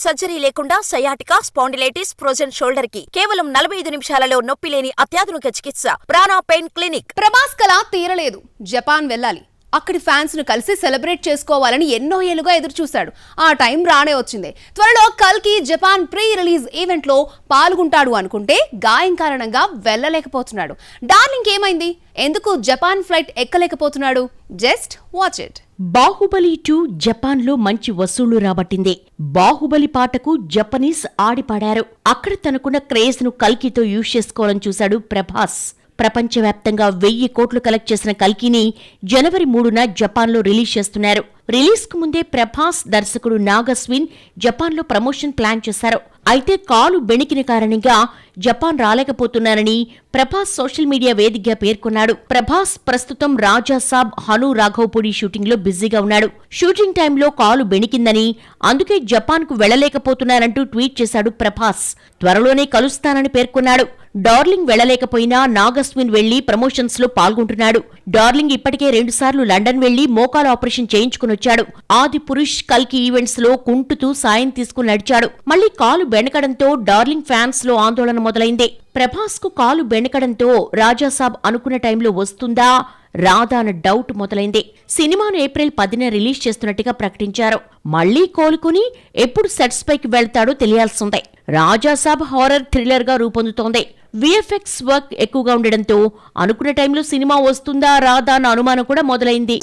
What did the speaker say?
Surgery లేకుండా sciatica, spondylitis, frozen shoulder కి కేవలం 45 నిమిషాలలో నొప్పి లేని అత్యాధునిక చికిత్స ప్రాణ పెయిన్ క్లినిక్. ప్రభాస్ కల తీరలేదు. జపాన్ వెళ్ళాలి. అక్కడి ఫ్యాన్స్ ను కలిసి సెలబ్రేట్ చేసుకోవాలని ఎన్నో ఏళ్లుగా ఎదురుచూశాడు. ఆ టైం రానే వచ్చింది. త్వరలో కల్కి జపాన్ ప్రీ రిలీజ్ ఈవెంట్ లో పాల్గొంటాడు అనుకుంటే గాయం కారణంగా వెళ్ళలేకపోతున్నాడు. డార్లింగ్ ఏమైంది? ఎందుకు జపాన్ ఫ్లైట్ ఎక్కలేకపోతున్నాడు? Just watch it. Baahubali 2 Japan లో మంచి వసూళ్లు రాబట్టింది. బాహుబలి పాటకు జపనీస్ ఆడిపాడారు. అక్కడ తనకున్న క్రేజ్ ను కల్కితో యూజ్ చేసుకోవాలని చూశాడు ప్రభాస్. ప్రపంచవ్యాప్తంగా 1000 కోట్లు కలెక్ట్ చేసిన కల్కిని జనవరి 3న జపాన్లో రిలీజ్ చేస్తున్నారు. రిలీజ్ కు ముందే ప్రభాస్, దర్శకుడు నాగస్విన్ జపాన్లో ప్రమోషన్ ప్లాన్ చేశారు. అయితే కాలు బెణికిన కారణంగా జపాన్ రాలేకపోతున్నారని ప్రభాస్ సోషల్ మీడియా వేదికగా పేర్కొన్నాడు. ప్రభాస్ ప్రస్తుతం రాజాసాబ్, హను రాఘవపూడి షూటింగ్ లో బిజీగా ఉన్నాడు. షూటింగ్ టైంలో కాలు బెణికిందని, అందుకే జపాన్ కు వెళ్లలేకపోతున్నారంటూ ట్వీట్ చేశాడు ప్రభాస్. త్వరలోనే కలుస్తానని పేర్కొన్నాడు. డార్లింగ్ వెళ్లలేకపోయినా నాగస్విన్ వెళ్లి ప్రమోషన్స్ లో పాల్గొంటున్నాడు. డార్లింగ్ ఇప్పటికే 2 సార్లు లండన్ వెళ్లి మోకాలు ఆపరేషన్ చేయించుకునొచ్చాడు. ఆది పురుష్, కల్కి ఈవెంట్స్ లో కుంటుతూ సాయం తీసుకుని నడిచాడు. మళ్లీ కాలు బెణకడంతో డార్లింగ్ ఫ్యాన్స్ లో ఆందోళన మొదలైంది. ప్రభాస్ కు కాలు బెణకడంతో రాజాసాబ్ అనుకున్న టైంలో వస్తుందా రాదా అన్న డౌట్ మొదలైంది. సినిమాను ఏప్రిల్ 10న రిలీజ్ చేస్తున్నట్టుగా ప్రకటించారు. మళ్లీ కోలుకుని ఎప్పుడు సెట్స్ పైకి వెళ్తాడో తెలియాల్సిందే. రాజాసాబ్ హారర్ థ్రిల్లర్ గా రూపొందుతోంది. విఎఫ్ఎక్స్ వర్క్ ఎక్కువగా ఉండడంతో అనుకున్న టైంలో సినిమా వస్తుందా రాదా అన్న అనుమానం కూడా మొదలైంది.